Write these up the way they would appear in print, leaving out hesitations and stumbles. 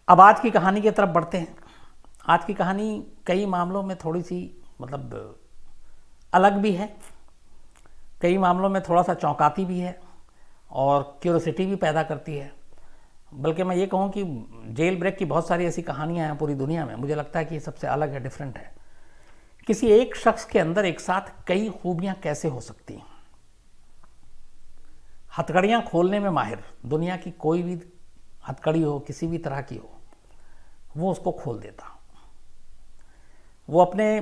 अब आज की कहानी की तरफ बढ़ते हैं। आज की कहानी कई मामलों में थोड़ी सी मतलब अलग भी है, कई मामलों में थोड़ा सा चौंकाती भी है और क्यूरोसिटी भी पैदा करती है। बल्कि मैं ये कहूँ कि जेल ब्रेक की बहुत सारी ऐसी कहानियाँ हैं पूरी दुनिया में, मुझे लगता है कि ये सबसे अलग है, डिफरेंट है। किसी एक शख्स के अंदर एक साथ कई खूबियाँ कैसे हो सकती हैं। हथकड़ियाँ खोलने में माहिर, दुनिया की कोई भी हथकड़ी हो, किसी भी तरह की हो, वो उसको खोल देता। वो अपने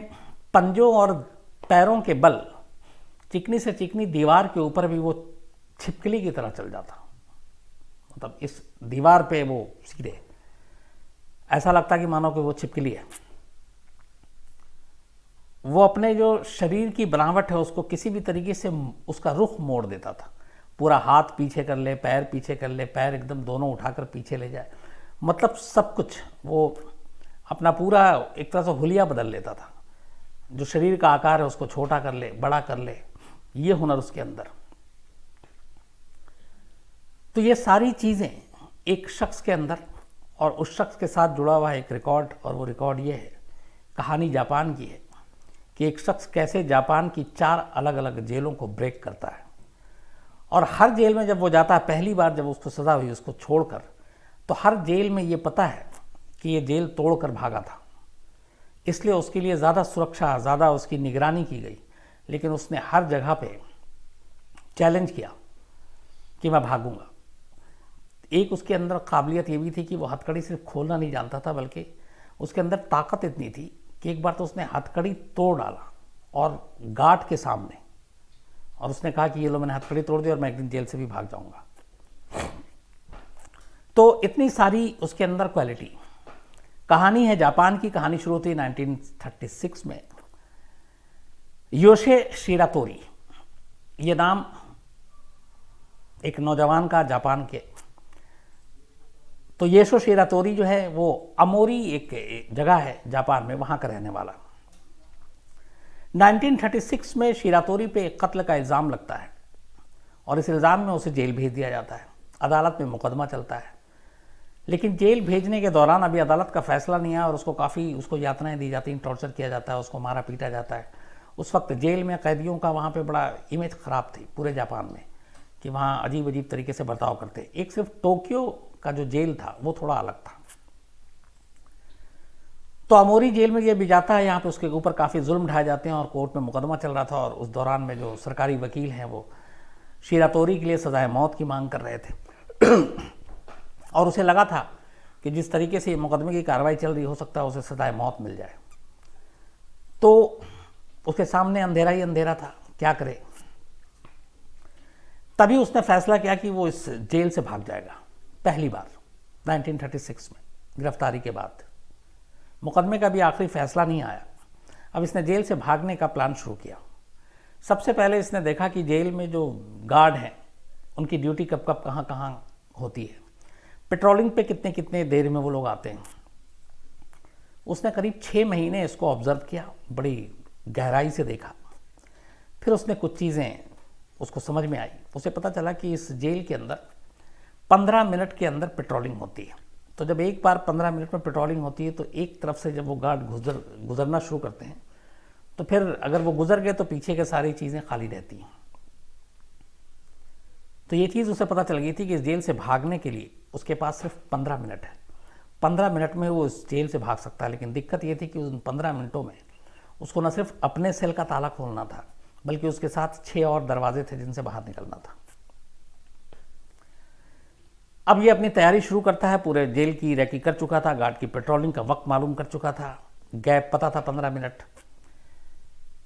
पंजों और पैरों के बल चिकनी से चिकनी दीवार के ऊपर भी वो छिपकली की तरह चल जाता। मतलब इस दीवार पे वो सीधे ऐसा लगता कि मानो कि वो छिपकली है। वो अपने जो शरीर की बनावट है उसको किसी भी तरीके से उसका रुख मोड़ देता था। पूरा हाथ पीछे कर ले, पैर पीछे कर ले, पैर एकदम दोनों उठाकर पीछे ले जाए, मतलब सब कुछ वो अपना पूरा एक तरह से हुलिया बदल लेता था। जो शरीर का आकार है उसको छोटा कर ले, बड़ा कर ले, ये हुनर उसके अंदर। तो ये सारी चीज़ें एक शख्स के अंदर और उस शख्स के साथ जुड़ा हुआ है एक रिकॉर्ड, और वो रिकॉर्ड ये है, कहानी जापान की है कि एक शख्स कैसे जापान की 4 अलग अलग जेलों को ब्रेक करता है। और हर जेल में जब वो जाता है, पहली बार जब उसको सज़ा हुई उसको छोड़कर, तो हर जेल में ये पता है कि ये जेल तोड़कर भागा था, इसलिए उसके लिए ज़्यादा सुरक्षा, ज़्यादा उसकी निगरानी की गई। लेकिन उसने हर जगह पे चैलेंज किया कि मैं भागूंगा। एक उसके अंदर काबिलियत ये भी थी कि वो हथकड़ी सिर्फ खोलना नहीं जानता था, बल्कि उसके अंदर ताकत इतनी थी कि एक बार तो उसने हथकड़ी तोड़ डाला और गार्ड के सामने, और उसने कहा कि ये लो मैंने हथकड़ी तोड़ दी और मैं एक दिन जेल से भी भाग जाऊंगा। तो इतनी सारी उसके अंदर क्वालिटी। कहानी है जापान की। कहानी शुरू होती 1936 में। योशे शिरातोरी, ये नाम एक नौजवान का जापान के। तो योशे शिरातोरी जो है वो अमोरी एक जगह है जापान में, वहाँ का रहने वाला। 1936 में शिरातोरी पे एक कत्ल का इल्ज़ाम लगता है और इस इल्ज़ाम में उसे जेल भेज दिया जाता है। अदालत में मुकदमा चलता है, लेकिन जेल भेजने के दौरान अभी अदालत का फैसला नहीं आया और उसको यातनाएं दी जाती हैं, टॉर्चर किया जाता है, उसको मारा पीटा जाता है। उस वक्त जेल में कैदियों का वहाँ पे बड़ा इमेज ख़राब थी पूरे जापान में, कि वहाँ अजीब अजीब तरीके से बर्ताव करते। एक सिर्फ टोक्यो का जो जेल था वो थोड़ा अलग था। तो अमोरी जेल में ये भी जाता है, यहाँ पे उसके ऊपर काफ़ी जुल्म ढाए जाते हैं और कोर्ट में मुकदमा चल रहा था। और उस दौरान में जो सरकारी वकील हैं वो शिरातोरी के लिए सजाए मौत की मांग कर रहे थे और उसे लगा था कि जिस तरीके से मुकदमे की कार्रवाई चल रही, हो सकता है उसे सजाए मौत मिल जाए। तो उसके सामने अंधेरा ही अंधेरा था, क्या करे। तभी उसने फैसला किया कि वो इस जेल से भाग जाएगा पहली बार 1936 में, गिरफ्तारी के बाद। मुकदमे का भी आखिरी फैसला नहीं आया। अब इसने जेल से भागने का प्लान शुरू किया। सबसे पहले इसने देखा कि जेल में जो गार्ड हैं उनकी ड्यूटी कब कब कहाँ कहाँ होती है, पेट्रोलिंग पे कितने कितने देर में वो लोग आते हैं। उसने करीब 6 महीने इसको ऑब्जर्व किया, बड़ी गहराई से देखा। फिर उसने कुछ चीज़ें उसको समझ में आई। उसे पता चला कि इस जेल के अंदर 15 मिनट के अंदर पेट्रोलिंग होती है। तो जब एक बार 15 मिनट में पेट्रोलिंग होती है तो एक तरफ से जब वो गार्ड गुजरना शुरू करते हैं तो फिर अगर वो गुजर गए तो पीछे के सारी चीज़ें खाली रहती हैं। तो ये चीज़ उसे पता चल गई थी कि इस जेल से भागने के लिए उसके पास सिर्फ 15 मिनट है। 15 मिनट में वो इस जेल से भाग सकता है। लेकिन दिक्कत ये थी कि उन 15 मिनटों में उसको न सिर्फ अपने सेल का ताला खोलना था, बल्कि उसके साथ 6 और दरवाजे थे जिनसे बाहर निकलना था। अब ये अपनी तैयारी शुरू करता है। पूरे जेल की रेकी कर चुका था, गार्ड की पेट्रोलिंग का वक्त मालूम कर चुका था, गैप पता था 15 मिनट।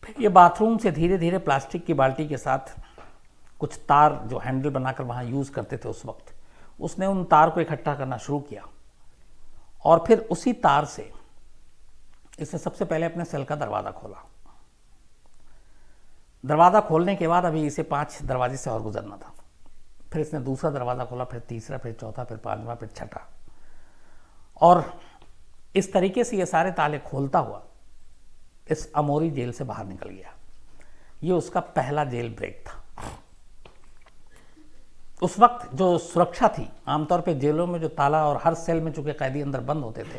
फिर ये बाथरूम से धीरे धीरे प्लास्टिक की बाल्टी के साथ कुछ तार जो हैंडल बनाकर वहाँ यूज़ करते थे उस वक्त, उसने उन तार को इकट्ठा करना शुरू किया। और फिर उसी तार से इसने सबसे पहले अपने सेल का दरवाज़ा खोला। दरवाज़ा खोलने के बाद अभी इसे 5 दरवाजे से और गुजरना था। फिर इसने दूसरा दरवाज़ा खोला, फिर तीसरा, फिर चौथा, फिर 5वां, फिर 6ठा। और इस तरीके से ये सारे ताले खोलता हुआ इस अमोरी जेल से बाहर निकल गया। ये उसका पहला जेल ब्रेक था। उस वक्त जो सुरक्षा थी, आमतौर पे जेलों में जो ताला और हर सेल में चूंकि कैदी अंदर बंद होते थे,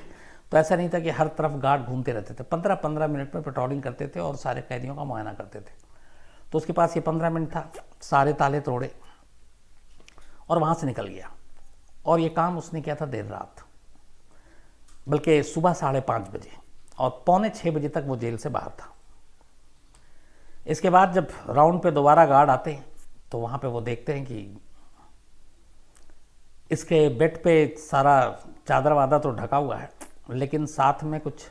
तो ऐसा नहीं था कि हर तरफ गार्ड घूमते रहते थे। 15-15 मिनट में पेट्रोलिंग करते थे और सारे कैदियों का मुआयना करते थे। तो उसके पास ये 15 मिनट था, सारे ताले तोड़े और वहाँ से निकल गया। और ये काम उसने किया था देर रात, बल्कि सुबह 5:30 बजे, और 5:45 बजे तक वो जेल से बाहर था। इसके बाद जब राउंड पे दोबारा गार्ड आते हैं तो वहाँ पे वो देखते हैं कि इसके बेड पे सारा चादर वादर तो ढका हुआ है, लेकिन साथ में कुछ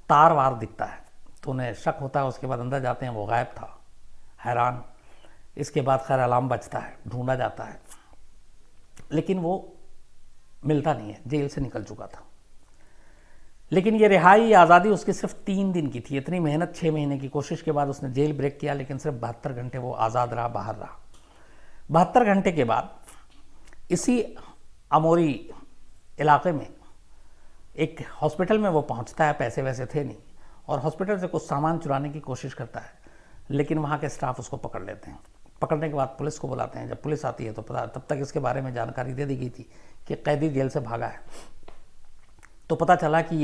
तार वार दिखता है। तो उन्हें शक होता है। उसके बाद अंदर जाते हैं, वो गायब था। हैरान। इसके बाद खैर अलार्म बजता है, ढूंढा जाता है, लेकिन वो मिलता नहीं है, जेल से निकल चुका था। लेकिन ये रिहाई, आज़ादी उसकी सिर्फ 3 दिन की थी। इतनी मेहनत, 6 महीने की कोशिश के बाद उसने जेल ब्रेक किया, लेकिन सिर्फ 72 घंटे वो आज़ाद रहा, बाहर रहा। 72 घंटे के बाद इसी अमोरी इलाके में एक हॉस्पिटल में वो पहुंचता है। पैसे वैसे थे नहीं, और हॉस्पिटल से कुछ सामान चुराने की कोशिश करता है, लेकिन वहाँ के स्टाफ उसको पकड़ लेते हैं। पकड़ने के बाद पुलिस को बुलाते हैं। जब पुलिस आती है तो पता, तब तक इसके बारे में जानकारी दे दी गई थी कि कैदी जेल से भागा है। तो पता चला कि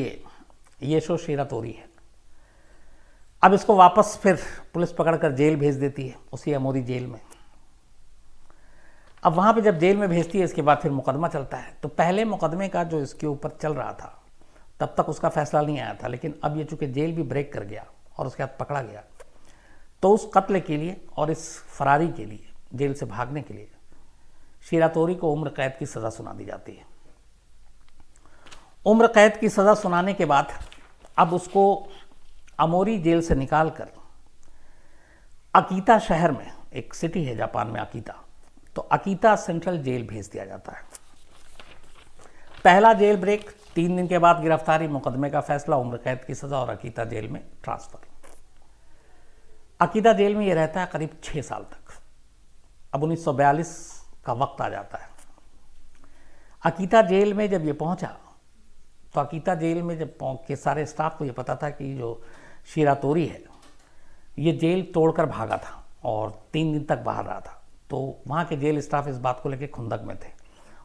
ये शो शीरातोरी है। अब इसको वापस फिर पुलिस पकड़कर जेल भेज देती है, उसी अमोरी जेल में। अब वहाँ पे जब जेल में भेजती है, इसके बाद फिर मुकदमा चलता है। तो पहले मुकदमे का जो इसके ऊपर चल रहा था, तब तक उसका फैसला नहीं आया था, लेकिन अब ये चूंकि जेल भी ब्रेक कर गया और उसके बाद पकड़ा गया, तो उस कत्ल के लिए और इस फरारी के लिए, जेल से भागने के लिए, शीरातोरी को उम्र कैद की सज़ा सुना दी जाती है। उम्र कैद की सज़ा सुनाने के बाद अब उसको अमोरी जेल से निकालकर अकीता शहर में, एक सिटी है जापान में अकीता, तो अकीता सेंट्रल जेल भेज दिया जाता है। पहला जेल ब्रेक, 3 दिन के बाद गिरफ्तारी, मुकदमे का फैसला, उम्र कैद की सज़ा और अकीता जेल में ट्रांसफ़र। अकीता जेल में ये रहता है करीब 6 साल तक। अब 1942 का वक्त आ जाता है। अकीता जेल में जब ये पहुंचा, तो अकीता जेल में जब के सारे स्टाफ को ये पता था कि जो शीरातोरी है ये जेल तोड़कर भागा था और 3 दिन तक बाहर रहा था। तो वहाँ के जेल स्टाफ इस बात को लेकर खुंदक में थे,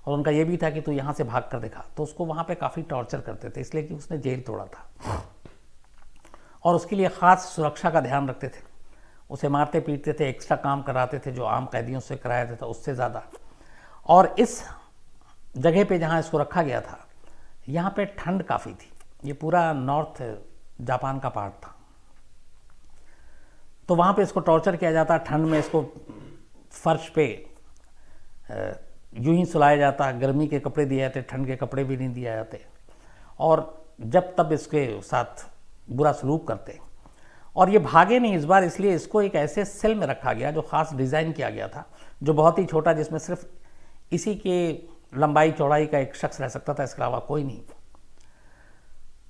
और उनका ये भी था कि तू यहाँ से भाग कर दिखा। तो उसको वहाँ पे काफ़ी टॉर्चर करते थे, इसलिए कि उसने जेल तोड़ा था, और उसके लिए ख़ास सुरक्षा का ध्यान रखते थे। उसे मारते पीटते थे, एक्स्ट्रा काम कराते थे जो आम कैदियों से कराया जाता था उससे ज़्यादा। और इस जगह पे जहाँ इसको रखा गया था, यहाँ पे ठंड काफ़ी थी। ये पूरा नॉर्थ जापान का पार्ट था, तो वहाँ पे इसको टॉर्चर किया जाता। ठंड में इसको फर्श पे यूं ही सुलाया जाता, गर्मी के कपड़े दिए जाते, ठंड के कपड़े भी नहीं दिए जाते, और जब तब इसके साथ बुरा सलूक करते। और ये भागे नहीं इस बार, इसलिए इसको एक ऐसे सेल में रखा गया जो ख़ास डिज़ाइन किया गया था, जो बहुत ही छोटा, जिसमें सिर्फ इसी के लंबाई चौड़ाई का एक शख्स रह सकता था, इसके अलावा कोई नहीं।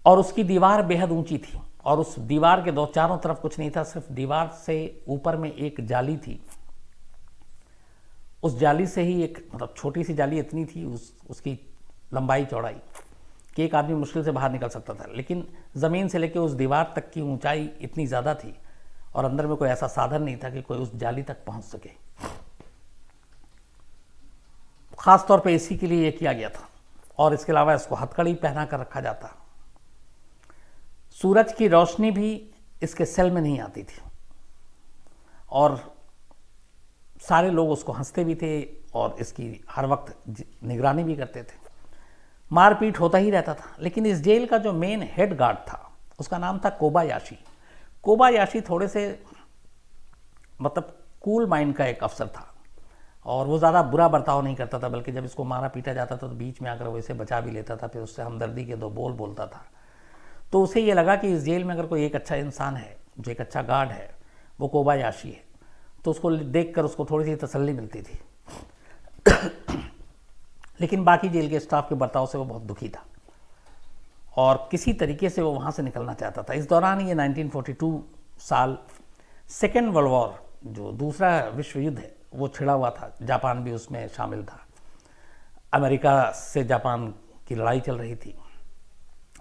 और उसकी दीवार बेहद ऊंची थी, और उस दीवार के दो चारों तरफ कुछ नहीं था, सिर्फ दीवार से ऊपर में एक जाली थी। उस जाली से ही एक, मतलब छोटी सी जाली इतनी थी उसकी लंबाई चौड़ाई कि एक आदमी मुश्किल से बाहर निकल सकता था। लेकिन ज़मीन से लेकर उस दीवार तक की ऊंचाई इतनी ज़्यादा थी, और अंदर में कोई ऐसा साधन नहीं था कि कोई उस जाली तक पहुंच सके। ख़ास तौर पे इसी के लिए ये किया गया था, और इसके अलावा इसको हथकड़ी पहना कर रखा जाता। सूरज की रोशनी भी इसके सेल में नहीं आती थी, और सारे लोग उसको हंसते भी थे और इसकी हर वक्त निगरानी भी करते थे। मारपीट होता ही रहता था। लेकिन इस जेल का जो मेन हेड गार्ड था, उसका नाम था कोबायाशी। कोबायाशी थोड़े से मतलब कूल माइंड का एक अफसर था, और वो ज़्यादा बुरा बर्ताव नहीं करता था, बल्कि जब इसको मारा पीटा जाता था तो बीच में आकर वो इसे बचा भी लेता था, फिर उससे हमदर्दी के 2 बोल बोलता था। तो उसे ये लगा कि इस जेल में अगर कोई एक अच्छा इंसान है, जो एक अच्छा गार्ड है, वो कोबायाशी है, तो उसको देखकर उसको थोड़ी सी तसल्ली मिलती थी। लेकिन बाकी जेल के स्टाफ के बर्ताव से वो बहुत दुखी था, और किसी तरीके से वो वहाँ से निकलना चाहता था। इस दौरान ये 1942 साल सेकेंड वर्ल्ड वॉर, जो दूसरा विश्व युद्ध है, वो छिड़ा हुआ था। जापान भी उसमें शामिल था। अमेरिका से जापान की लड़ाई चल रही थी।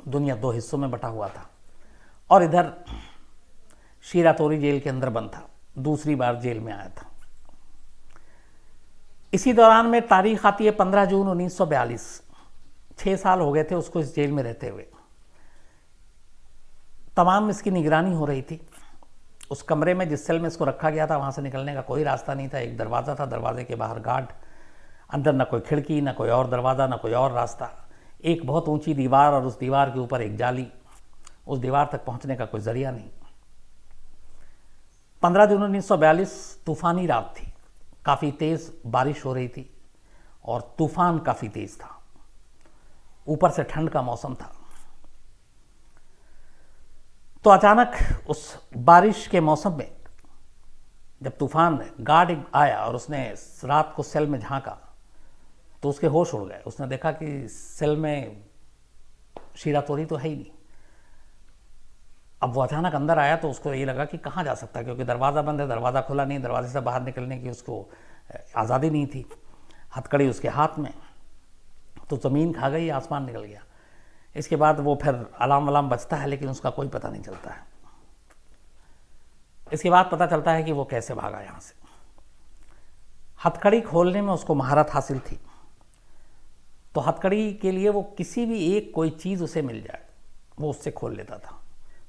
दुनिया 2 हिस्सों में बटा हुआ था, और इधर शीरातोरी जेल के अंदर बंद था। दूसरी बार जेल में आया था। इसी दौरान में तारीख आती है 15 जून 1942। 6 साल हो गए थे उसको इस जेल में रहते हुए। तमाम इसकी निगरानी हो रही थी। उस कमरे में जिस सेल में इसको रखा गया था वहाँ से निकलने का कोई रास्ता नहीं था। एक दरवाज़ा था, दरवाजे के बाहर गार्ड, अंदर ना कोई खिड़की, ना कोई और दरवाज़ा, ना कोई और रास्ता। एक बहुत ऊंची दीवार और उस दीवार के ऊपर एक जाली। उस दीवार तक पहुँचने का कोई जरिया नहीं। 15 जून 1942 तूफ़ानी रात थी। काफ़ी तेज़ बारिश हो रही थी और तूफ़ान काफ़ी तेज़ था। ऊपर से ठंड का मौसम था। तो अचानक उस बारिश के मौसम में जब तूफान गार्ड आया और उसने रात को सेल में झांका तो उसके होश उड़ गए। उसने देखा कि सेल में शीरा तोरी तो है ही नहीं। अब वो अचानक अंदर आया तो उसको ये लगा कि कहाँ जा सकता है, क्योंकि दरवाज़ा बंद है, दरवाज़ा खुला नहीं, दरवाजे से बाहर निकलने की उसको आज़ादी नहीं थी। हथकड़ी उसके हाथ में, तो ज़मीन खा गई, आसमान निकल गया। इसके बाद वो फिर अलार्म वलाम बजता है लेकिन उसका कोई पता नहीं चलता है। इसके बाद पता चलता है कि वो कैसे भागा यहाँ से। हथकड़ी खोलने में उसको महारत हासिल थी, तो हथकड़ी के लिए वो किसी भी एक कोई चीज़ उसे मिल जाए वो उससे खोल लेता था।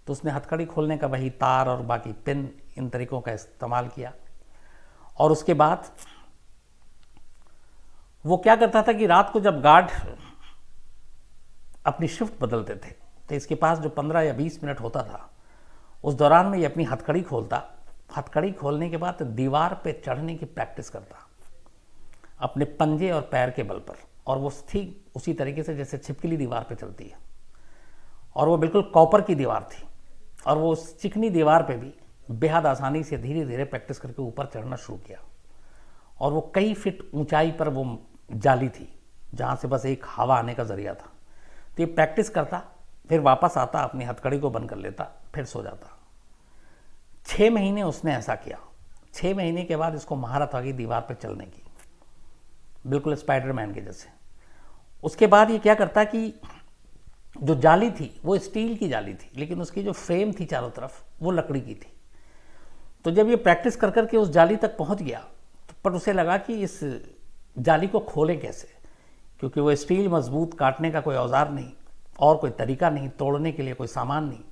तो उसने हथकड़ी खोलने का वही तार और बाकी पिन, इन तरीक़ों का इस्तेमाल किया। और उसके बाद वो क्या करता था कि रात को जब गार्ड अपनी शिफ्ट बदलते थे तो इसके पास जो 15 या 20 मिनट होता था, उस दौरान में ये अपनी हथकड़ी खोलता। हथकड़ी खोलने के बाद दीवार पे चढ़ने की प्रैक्टिस करता अपने पंजे और पैर के बल पर। और वो ठीक उसी तरीके से जैसे छिपकली दीवार पे चलती है। और वो बिल्कुल कॉपर की दीवार थी और वो उस चिकनी दीवार पे भी बेहद आसानी से धीरे धीरे प्रैक्टिस करके ऊपर चढ़ना शुरू किया। और वो कई फीट ऊंचाई पर वो जाली थी जहाँ से बस एक हवा आने का ज़रिया था। तो ये प्रैक्टिस करता, फिर वापस आता, अपनी हथकड़ी को बंद कर लेता, फिर सो जाता। 6 महीने उसने ऐसा किया। 6 महीने के बाद इसको महारत आ गई दीवार पर चलने की, बिल्कुल स्पाइडरमैन के जैसे। उसके बाद ये क्या करता कि जो जाली थी वो स्टील की जाली थी, लेकिन उसकी जो फ्रेम थी चारों तरफ वो लकड़ी की थी। तो जब ये प्रैक्टिस कर करके उस जाली तक पहुंच गया तो पर उसे लगा कि इस जाली को खोलें कैसे, क्योंकि वो स्टील मजबूत, काटने का कोई औजार नहीं और कोई तरीका नहीं, तोड़ने के लिए कोई सामान नहीं।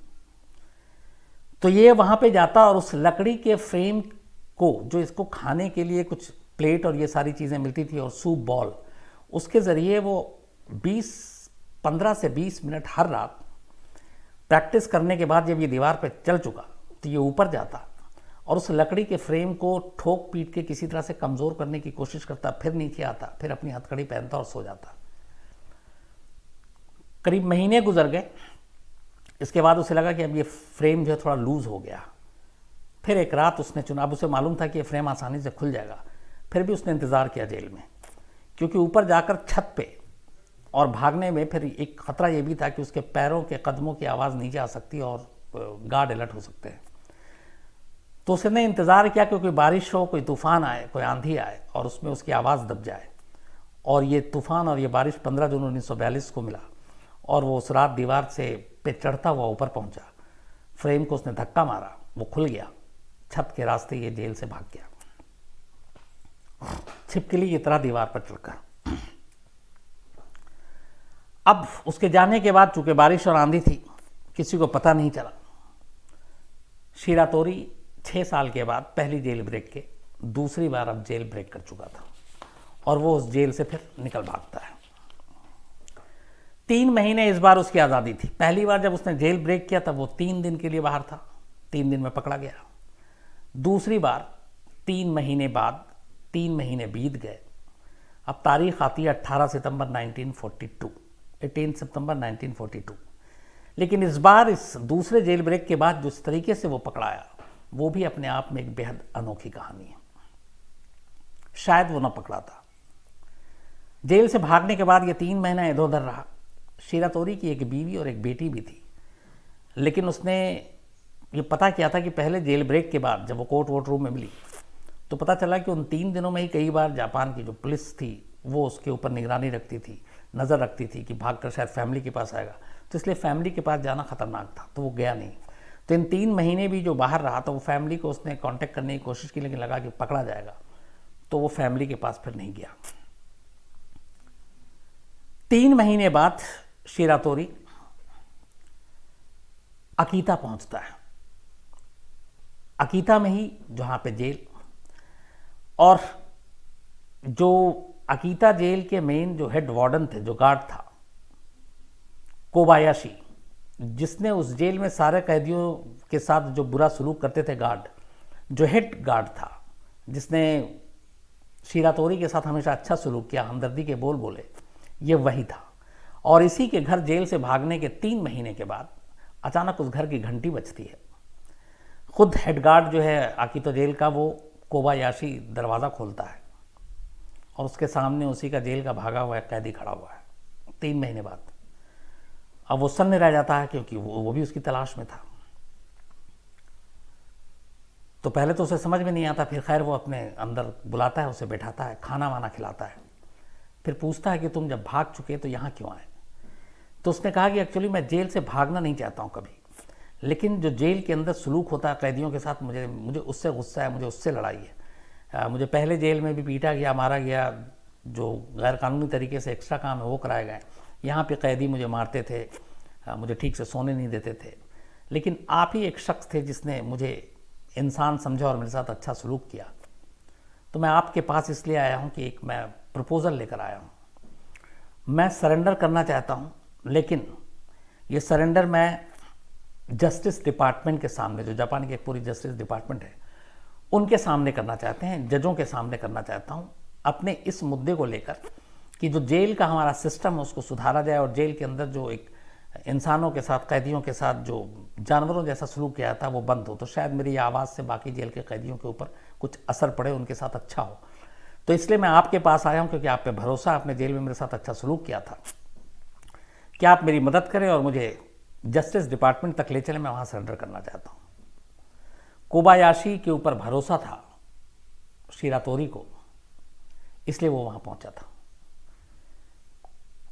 तो ये वहाँ पे जाता और उस लकड़ी के फ्रेम को, जो इसको खाने के लिए कुछ प्लेट और ये सारी चीज़ें मिलती थी और सूप बॉल, उसके ज़रिए वो 15 से 20 मिनट हर रात प्रैक्टिस करने के बाद जब ये दीवार पर चल चुका तो ये ऊपर जाता और उस लकड़ी के फ्रेम को ठोक पीट के किसी तरह से कमज़ोर करने की कोशिश करता, फिर नीचे आता, फिर अपनी हथकड़ी पहनता और सो जाता। करीब महीने गुजर गए। इसके बाद उसे लगा कि अब ये फ्रेम जो है थोड़ा लूज़ हो गया। फिर एक रात उसने चुना, अब उसे मालूम था कि ये फ्रेम आसानी से खुल जाएगा। फिर भी उसने इंतज़ार किया जेल में, क्योंकि ऊपर जाकर छत पे और भागने में फिर एक ख़तरा ये भी था कि उसके पैरों के कदमों की आवाज़ नीचे आ सकती है और गार्ड अलर्ट हो सकते हैं। तो उसने इंतज़ार किया कि कोई बारिश हो, कोई तूफ़ान आए, कोई आंधी आए और उसमें उसकी आवाज़ दब जाए। और ये तूफ़ान और ये बारिश 15 जून 1942 को मिला और वो उस रात दीवार से पे चढ़ता हुआ ऊपर पहुंचा। फ्रेम को उसने धक्का मारा, वो खुल गया। छत के रास्ते ये जेल से भाग गया, छिपकली की तरह दीवार पर चढ़कर। अब उसके जाने के बाद चूंकि बारिश और आंधी थी, किसी को पता नहीं चला। शीरा तोरी 6 साल के बाद पहली जेल ब्रेक के दूसरी बार अब जेल ब्रेक कर चुका था और वो उस जेल से फिर निकल भागता है। 3 महीने इस बार उसकी आज़ादी थी। पहली बार जब उसने जेल ब्रेक किया तब वो 3 दिन के लिए बाहर था, 3 दिन में पकड़ा गया। दूसरी बार 3 महीने बाद 3 महीने बीत गए। अब तारीख आती है 18 सितंबर 1942, 18 सितंबर 1942। लेकिन इस बार इस दूसरे जेल ब्रेक के बाद जिस तरीके से वो पकड़ाया वो भी अपने आप में एक बेहद अनोखी कहानी है। शायद वो ना पकड़ाता। जेल से भागने के बाद ये 3 महीना इधर उधर रहा। शीरा तोरी की एक बीवी और एक बेटी भी थी, लेकिन उसने ये पता किया था कि पहले जेल ब्रेक के बाद जब वो कोर्ट वोट रूम में मिली तो पता चला कि उन 3 दिनों में ही कई बार जापान की जो पुलिस थी वो उसके ऊपर निगरानी रखती थी, नज़र रखती थी कि भागकर शायद फैमिली के पास आएगा। तो इसलिए फैमिली के पास जाना ख़तरनाक था, तो वो गया नहीं। तो इन 3 महीने भी जो बाहर रहा तो वो फैमिली को उसने कांटेक्ट करने की कोशिश की, लेकिन लगा कि पकड़ा जाएगा तो वो फैमिली के पास फिर नहीं गया। 3 महीने बाद शिरातोरी अकीता पहुंचता है। अकीता में ही जहां पे जेल, और जो अकीता जेल के मेन जो हेड वार्डन थे, जो गार्ड था कोबायाशी, जिसने उस जेल में सारे कैदियों के साथ जो बुरा सलूक करते थे गार्ड, जो हेड गार्ड था, जिसने शिरातोरी के साथ हमेशा अच्छा सलूक किया, हमदर्दी के बोल बोले, ये वही था। और इसी के घर जेल से भागने के 3 महीने के बाद अचानक उस घर की घंटी बजती है। खुद हेड गार्ड जो है अकीता जेल का, वो कोबायाशी दरवाज़ा खोलता है और उसके सामने उसी का जेल का भागा हुआ कैदी खड़ा हुआ है 3 महीने बाद। अब वो सन्न रह जाता है क्योंकि वो भी उसकी तलाश में था। तो पहले तो उसे समझ में नहीं आता, फिर खैर वो अपने अंदर बुलाता है, उसे बैठाता है, खाना वाना खिलाता है, फिर पूछता है कि तुम जब भाग चुके तो यहाँ क्यों आए। तो उसने कहा कि एक्चुअली मैं जेल से भागना नहीं चाहता हूँ कभी, लेकिन जो जेल के अंदर सलूक होता है कैदियों के साथ, मुझे उससे गुस्सा है, मुझे उससे लड़ाई है। मुझे पहले जेल में भी पीटा गया, मारा गया, जो गैर कानूनी तरीके से एक्स्ट्रा काम है वो कराए गए। यहाँ पे कैदी मुझे मारते थे, मुझे ठीक से सोने नहीं देते थे, लेकिन आप ही एक शख्स थे जिसने मुझे इंसान समझा और मेरे साथ अच्छा सलूक किया। तो मैं आपके पास इसलिए आया हूँ कि एक मैं प्रपोज़ल लेकर आया हूँ। मैं सरेंडर करना चाहता हूँ, लेकिन ये सरेंडर मैं जस्टिस डिपार्टमेंट के सामने, जो जापान की एक पूरी जस्टिस डिपार्टमेंट है, उनके सामने करना चाहते हैं, जजों के सामने करना चाहता हूँ, अपने इस मुद्दे को लेकर कि जो जेल का हमारा सिस्टम है उसको सुधारा जाए और जेल के अंदर जो एक इंसानों के साथ, कैदियों के साथ जो जानवरों जैसा सलूक किया था वो बंद हो। तो शायद मेरी आवाज़ से बाकी जेल के कैदियों के ऊपर कुछ असर पड़े, उनके साथ अच्छा हो। तो इसलिए मैं आपके पास आया हूँ क्योंकि आप पे भरोसा, आपने जेल में मेरे साथ अच्छा सलूक किया था। क्या आप मेरी मदद करें और मुझे जस्टिस डिपार्टमेंट तक ले चले, मैं वहाँ सरेंडर करना चाहता हूँ। कोबायाशी के ऊपर भरोसा था शिरातोरी को, इसलिए वो वहाँ पहुँचा था।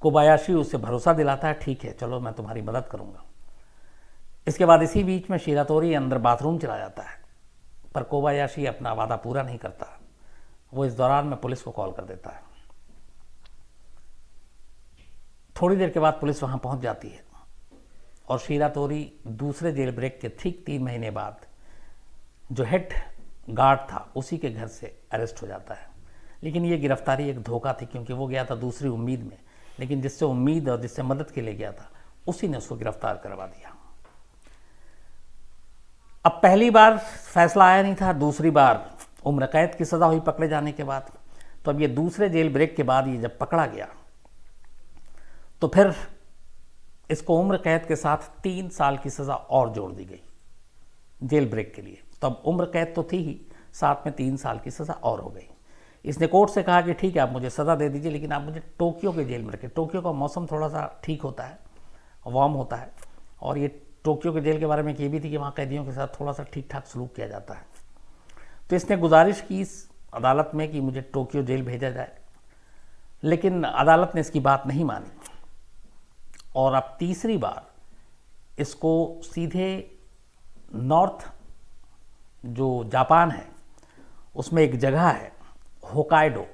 कोबायाशी उसे भरोसा दिलाता है, ठीक है चलो मैं तुम्हारी मदद करूँगा। इसके बाद इसी बीच में शिरातोरी अंदर बाथरूम चला जाता है, पर कोबायाशी अपना वादा पूरा नहीं करता। वो इस दौरान में पुलिस को कॉल कर देता है। थोड़ी देर के बाद पुलिस वहाँ पहुँच जाती है और शिरातोरी दूसरे जेल ब्रेक के ठीक 3 महीने बाद जो हेड गार्ड था उसी के घर से अरेस्ट हो जाता है। लेकिन ये गिरफ्तारी एक धोखा थी, क्योंकि वो गया था दूसरी उम्मीद में, लेकिन जिससे उम्मीद और जिससे मदद के लिए गया था उसी ने उसको गिरफ्तार करवा दिया। अब पहली बार फैसला आया नहीं था, दूसरी बार उम्र कैद की सज़ा हुई पकड़े जाने के बाद। तो अब ये दूसरे जेल ब्रेक के बाद ये जब पकड़ा गया तो फिर इसको उम्र कैद के साथ 3 साल की सज़ा और जोड़ दी गई जेल ब्रेक के लिए। तो अब उम्र कैद तो थी ही, साथ में 3 साल की सज़ा और हो गई। इसने कोर्ट से कहा कि ठीक है आप मुझे सज़ा दे दीजिए, लेकिन आप मुझे टोक्यो के जेल में रखें। टोक्यो का मौसम थोड़ा सा ठीक होता है, वार्म होता है, और ये टोक्यो के जेल के बारे में ये भी थी कि वहाँ कैदियों के साथ थोड़ा सा ठीक ठाक सलूक किया जाता है। तो इसने गुजारिश की इस अदालत में कि मुझे टोक्यो जेल भेजा जाए, लेकिन अदालत ने इसकी बात नहीं मानी और अब तीसरी बार इसको सीधे नॉर्थ जो जापान है उसमें एक जगह है होकाइडो।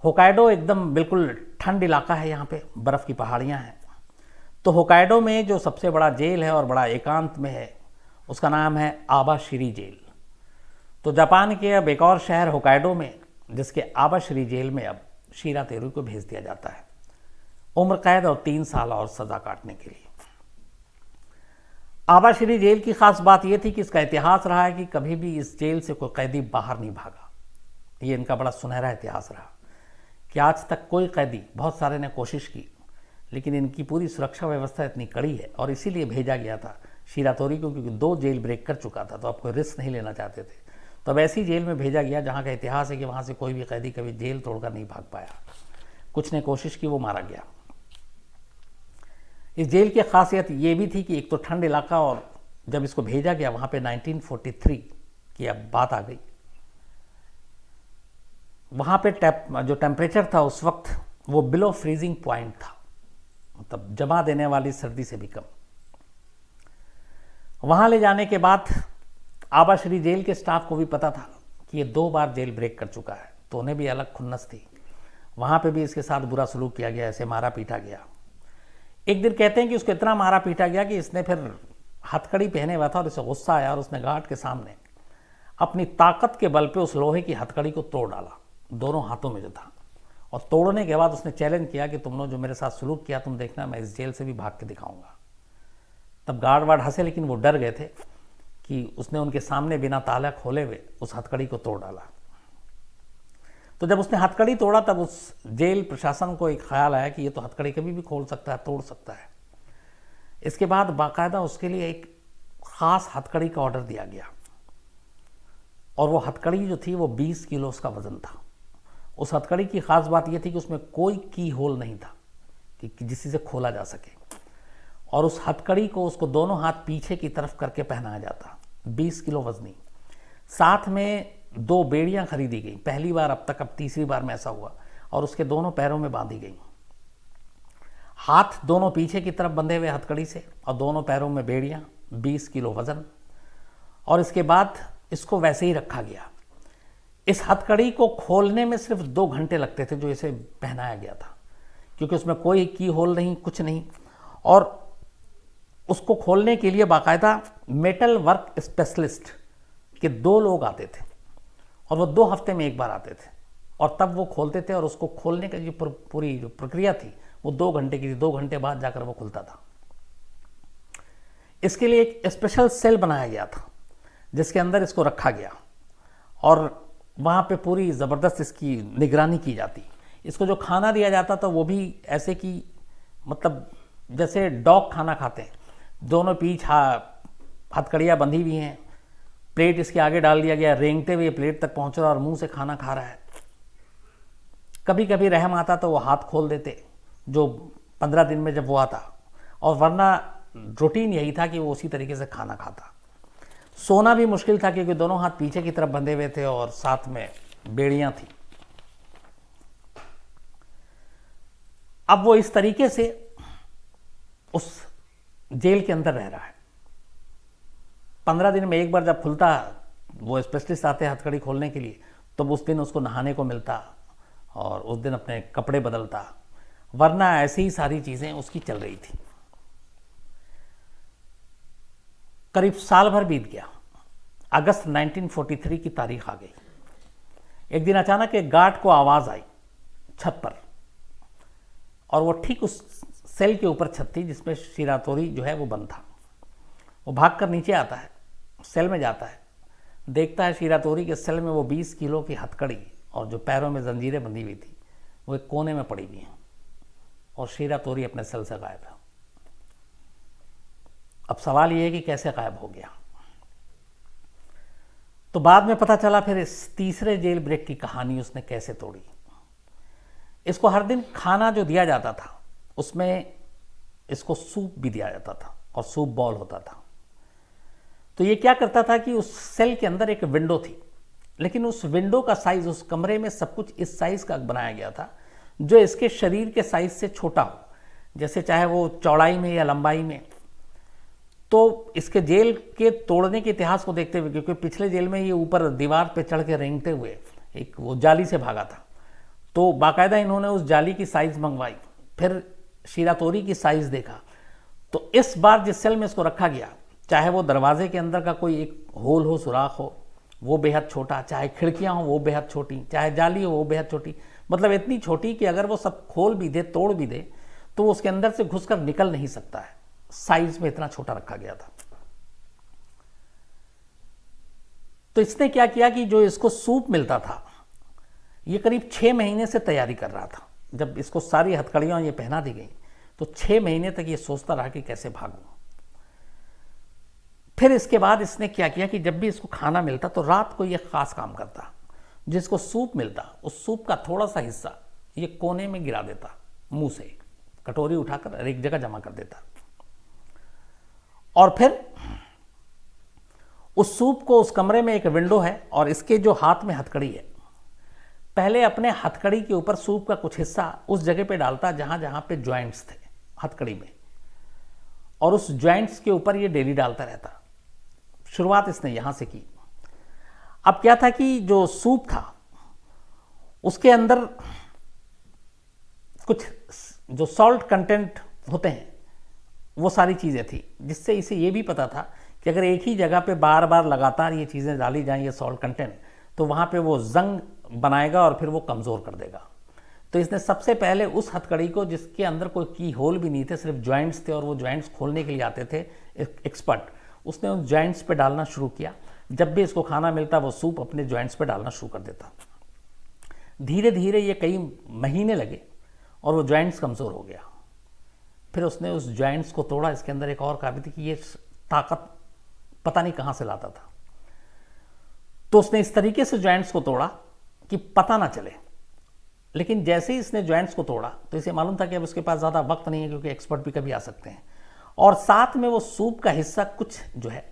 होकाइडो एकदम बिल्कुल ठंड इलाका है, यहाँ पे बर्फ़ की पहाड़ियाँ हैं। तो होकाइडो में जो सबसे बड़ा जेल है और बड़ा एकांत में है उसका नाम है आबाशिरी जेल। तो जापान के अब एक और शहर होकाइडो में, जिसके आबाशिरी जेल में अब शिरातोरी को भेज दिया जाता है उम्र कैद और 3 साल और सज़ा काटने के लिए। आबाशिरी जेल की खास बात यह थी कि इसका इतिहास रहा है कि कभी भी इस जेल से कोई कैदी बाहर नहीं भागा। ये इनका बड़ा सुनहरा इतिहास रहा कि आज तक कोई कैदी, बहुत सारे ने कोशिश की, लेकिन इनकी पूरी सुरक्षा व्यवस्था इतनी कड़ी है और इसीलिए भेजा गया था शिरातोरी को, क्योंकि 2 जेल ब्रेक कर चुका था तो आप कोई रिस्क नहीं लेना चाहते थे। तो अब ऐसी जेल में भेजा गया जहाँ का इतिहास है कि वहाँ से कोई भी कैदी कभी जेल तोड़कर नहीं भाग पाया। कुछ ने कोशिश की, वो मारा गया। इस जेल की खासियत ये भी थी कि एक तो ठंड इलाका, और जब इसको भेजा गया वहाँ पे 1943 की अब बात आ गई। वहाँ पे जो टेम्परेचर था उस वक्त वो बिलो फ्रीजिंग पॉइंट था, मतलब जमा देने वाली सर्दी से भी कम। वहाँ ले जाने के बाद आबाशिरी जेल के स्टाफ को भी पता था कि ये 2 बार जेल ब्रेक कर चुका है, तो उन्हें भी अलग खुन्नस थी। वहाँ पे भी इसके साथ बुरा सलूक किया गया, ऐसे मारा पीटा गया। एक दिन कहते हैं कि उसको इतना मारा पीटा गया कि इसने फिर हथकड़ी पहने हुआ था और इसे गुस्सा आया और उसने गार्ड के सामने अपनी ताकत के बल पे उस लोहे की हथकड़ी को तोड़ डाला, दोनों हाथों में जो था। और तोड़ने के बाद उसने चैलेंज किया कि तुमने जो मेरे साथ सलूक किया, तुम देखना मैं इस जेल से भी भाग के दिखाऊंगा। तब गार्ड वार्ड हंसे, लेकिन वो डर गए थे कि उसने उनके सामने बिना ताला खोले हुए उस हथकड़ी को तोड़ डाला। तो जब उसने हथकड़ी तोड़ा तब उस जेल प्रशासन को एक ख्याल आया कि ये तो हथकड़ी कभी भी खोल सकता है, तोड़ सकता है। इसके बाद बाकायदा उसके लिए एक ख़ास हथकड़ी का ऑर्डर दिया गया, और वो हथकड़ी जो थी वो 20 किलो उसका वज़न था। उस हथकड़ी की ख़ास बात ये थी कि उसमें कोई की होल नहीं था कि जिससे खोला जा सके, और उस हथकड़ी को उसको दोनों हाथ पीछे की तरफ करके पहनाया जाता। 20 किलो वजनी। साथ में 2 बेड़ियाँ खरीदी गई, पहली बार अब तक, अब तीसरी बार में ऐसा हुआ, और उसके दोनों पैरों में बांधी गई। हाथ दोनों पीछे की तरफ बंधे हुए हथकड़ी से, और दोनों पैरों में बेड़ियाँ, 20 किलो वज़न। और इसके बाद इसको वैसे ही रखा गया। इस हथकड़ी को खोलने में सिर्फ 2 घंटे लगते थे जो इसे पहनाया गया था, क्योंकि उसमें कोई की होल नहीं, कुछ नहीं। और उसको खोलने के लिए बाकायदा मेटल वर्क स्पेशलिस्ट के 2 लोग आते थे, और वो 2 हफ्ते में एक बार आते थे, और तब वो खोलते थे। और उसको खोलने की जो पूरी जो प्रक्रिया थी वो 2 घंटे की थी। 2 घंटे बाद जाकर वो खुलता था। इसके लिए एक स्पेशल सेल बनाया गया था जिसके अंदर इसको रखा गया, और वहाँ पे पूरी ज़बरदस्त इसकी निगरानी की जाती। इसको जो खाना दिया जाता था वो भी ऐसे कि मतलब जैसे डॉग खाना खाते हैं, दोनों पीछ हथकड़ियाँ बंधी हुई हैं, प्लेट इसके आगे डाल दिया गया, रेंगते हुए प्लेट तक पहुँच रहा और मुंह से खाना खा रहा है। कभी कभी रहम आता तो वो हाथ खोल देते, जो 15 दिन में जब वो आता, और वरना रूटीन यही था कि वो उसी तरीके से खाना खाता। सोना भी मुश्किल था क्योंकि दोनों हाथ पीछे की तरफ बंधे हुए थे और साथ में बेड़ियां थी। अब वो इस तरीके से उस जेल के अंदर रह रहा है। 15 दिन में एक बार जब खुलता, वो स्पेशलिस्ट आते हैं हथकड़ी खोलने के लिए, तो उस दिन उसको नहाने को मिलता और उस दिन अपने कपड़े बदलता, वरना ऐसी ही सारी चीज़ें उसकी चल रही थी। करीब साल भर बीत गया। अगस्त 1943 की तारीख आ गई। एक दिन अचानक एक गार्ड को आवाज़ आई छत पर, और वो ठीक उस सेल के ऊपर छत थी जिसमें शिरातोरी जो है वो बंद था। वो भागकर नीचे आता है, सेल में जाता है, देखता है शिरातोरी के सेल में वो 20 किलो की हथकड़ी और जो पैरों में जंजीरें बंधी हुई थी वो एक कोने में पड़ी हुई हैं, और शिरातोरी अपने सेल से गायब है। अब सवाल ये है कि कैसे गायब हो गया। तो बाद में पता चला फिर इस तीसरे जेल ब्रेक की कहानी उसने कैसे तोड़ी। इसको हर दिन खाना जो दिया जाता था उसमें इसको सूप भी दिया जाता था, और सूप बॉल होता था। तो ये क्या करता था कि उस सेल के अंदर एक विंडो थी, लेकिन उस विंडो का साइज, उस कमरे में सब कुछ इस साइज का बनाया गया था जो इसके शरीर के साइज से छोटा हो, जैसे चाहे वो चौड़ाई में या लंबाई में। तो इसके जेल के तोड़ने के इतिहास को देखते हुए, क्योंकि पिछले जेल में ये ऊपर दीवार पे चढ़ के रेंगते हुए एक वो जाली से भागा था, तो बाकायदा इन्होंने उस जाली की साइज़ मंगवाई, फिर शिरातोरी की साइज़ देखा। तो इस बार जिस सेल में इसको रखा गया, चाहे वो दरवाजे के अंदर का कोई एक होल हो, सुराख हो, वो बेहद छोटा, चाहे खिड़कियाँ हों वो बेहद छोटी, चाहे जाली हो वो बेहद छोटी, मतलब इतनी छोटी कि अगर वो सब खोल भी दे, तोड़ भी दे, तो उसके अंदर से घुसकर निकल नहीं सकता है। साइज में इतना छोटा रखा गया था। तो इसने क्या किया कि जो इसको सूप मिलता था, ये करीब 6 महीने से तैयारी कर रहा था। जब इसको सारी हथकड़ियां ये पहना दी गई तो 6 महीने तक ये सोचता रहा कि कैसे भागूं। फिर इसके बाद इसने क्या किया कि जब भी इसको खाना मिलता तो रात को ये खास काम करता, जिसको सूप मिलता उस सूप का थोड़ा सा हिस्सा ये कोने में गिरा देता, मुंह से कटोरी उठाकर एक जगह जमा कर देता, और फिर उस सूप को, उस कमरे में एक विंडो है और इसके जो हाथ में हथकड़ी है, पहले अपने हथकड़ी के ऊपर सूप का कुछ हिस्सा उस जगह पे डालता जहां जहां पे ज्वाइंट्स थे हथकड़ी में, और उस ज्वाइंट्स के ऊपर ये डेली डालता रहता। शुरुआत इसने यहां से की। अब क्या था कि जो सूप था उसके अंदर कुछ जो सॉल्ट कंटेंट होते हैं वो सारी चीज़ें थी, जिससे इसे ये भी पता था कि अगर एक ही जगह पे बार बार लगातार ये चीज़ें डाली जाएं, ये सॉल्ट कंटेंट, तो वहाँ पे वो जंग बनाएगा और फिर वो कमज़ोर कर देगा। तो इसने सबसे पहले उस हथकड़ी को, जिसके अंदर कोई की होल भी नहीं थे, सिर्फ जॉइंट्स थे और वो जॉइंट्स खोलने के लिए आते थे एक्सपर्ट, उसने उस जॉइंट्स पे डालना शुरू किया। जब भी इसको खाना मिलता वो सूप अपने जॉइंट्स पे डालना शुरू कर देता। धीरे धीरे ये कई महीने लगे और वो जॉइंट्स कमज़ोर हो गया। फिर उसने उस जॉइंट्स को तोड़ा। इसके अंदर एक और काबिल थी कि ये ताकत पता नहीं कहाँ से लाता था। तो उसने इस तरीके से जॉइंट्स को तोड़ा कि पता ना चले। लेकिन जैसे ही इसने जॉइंट्स को तोड़ा तो इसे मालूम था कि अब उसके पास ज़्यादा वक्त नहीं है, क्योंकि एक्सपर्ट भी कभी आ सकते हैं। और साथ में वो सूप का हिस्सा कुछ जो है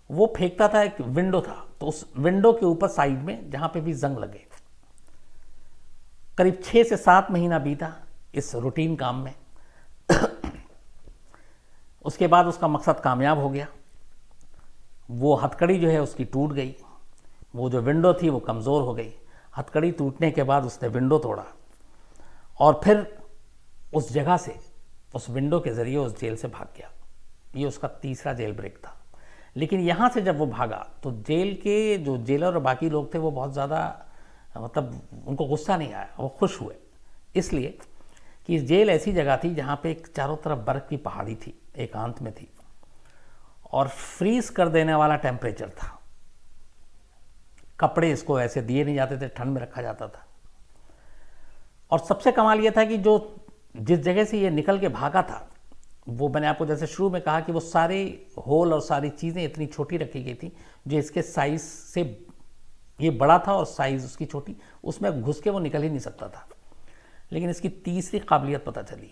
वो फेंकता था। एक विंडो था, तो उस विंडो के ऊपर साइड में जहाँ पे भी जंग लगे। करीब 6 से 7 महीना बीता इस रूटीन काम में। उसके बाद उसका मकसद कामयाब हो गया। वो हथकड़ी जो है उसकी टूट गई, वो जो विंडो थी वो कमज़ोर हो गई। हथकड़ी टूटने के बाद उसने विंडो तोड़ा और फिर उस जगह से, उस विंडो के ज़रिए उस जेल से भाग गया। ये उसका तीसरा जेल ब्रेक था। लेकिन यहाँ से जब वो भागा तो जेल के जो जेलर और बाकी लोग थे वो बहुत ज़्यादा, मतलब उनको गुस्सा नहीं आया, वो खुश हुए। इसलिए कि जेल ऐसी जगह थी जहाँ पे एक चारों तरफ बर्फ़ की पहाड़ी थी, एकांत में थी, और फ्रीज कर देने वाला टेम्परेचर था। कपड़े इसको ऐसे दिए नहीं जाते थे, ठंड में रखा जाता था। और सबसे कमाल ये था कि जो जिस जगह से ये निकल के भागा था, वो मैंने आपको जैसे शुरू में कहा कि वो सारे होल और सारी चीज़ें इतनी छोटी रखी गई थी जो इसके साइज़ से ये बड़ा था और साइज़ उसकी छोटी, उसमें घुस के वो निकल ही नहीं सकता था। लेकिन इसकी तीसरी काबिलियत पता चली,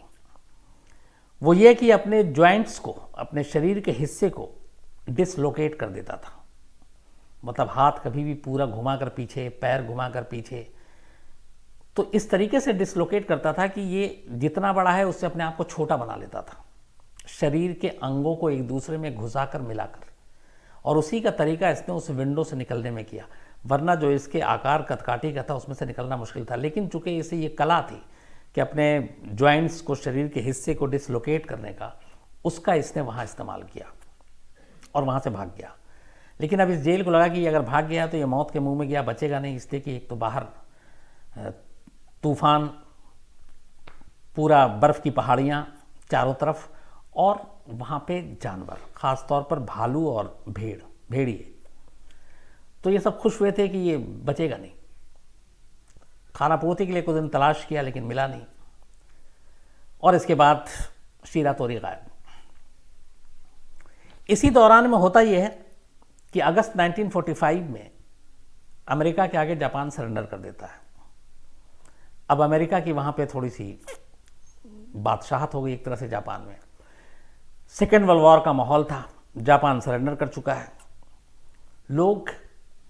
वो ये कि अपने जॉइंट्स को, अपने शरीर के हिस्से को डिसलोकेट कर देता था। मतलब हाथ कभी भी पूरा घुमा कर पीछे, पैर घुमा कर पीछे, तो इस तरीके से डिसलोकेट करता था कि ये जितना बड़ा है उससे अपने आप को छोटा बना लेता था, शरीर के अंगों को एक दूसरे में घुसाकर मिलाकर। और उसी का तरीका इसने उस विंडो से निकलने में किया, वरना जो इसके आकार कदकाठी का था उसमें से निकलना मुश्किल था। लेकिन चूंकि इसे ये कला थी कि अपने जॉइंट्स को, शरीर के हिस्से को डिसलोकेट करने का, उसका इसने वहाँ इस्तेमाल किया और वहाँ से भाग गया। लेकिन अब इस जेल को लगा कि अगर भाग गया तो ये मौत के मुंह में गया, बचेगा नहीं। इसलिए कि एक तो बाहर तूफान, पूरा बर्फ़ की पहाड़ियाँ चारों तरफ, और वहाँ पे जानवर, ख़ास तौर पर भालू और भेड़िए। तो ये सब खुश हुए थे कि ये बचेगा नहीं। खाना पूर्ति के लिए कुछ दिन तलाश किया लेकिन मिला नहीं। और इसके बाद शीरा तोरी गायब। इसी दौरान में होता यह है कि अगस्त 1945 में अमेरिका के आगे जापान सरेंडर कर देता है। अब अमेरिका की वहाँ पे थोड़ी सी बादशाहत हो गई एक तरह से जापान में। सेकेंड वर्ल्ड वॉर का माहौल था, जापान सरेंडर कर चुका है। लोग,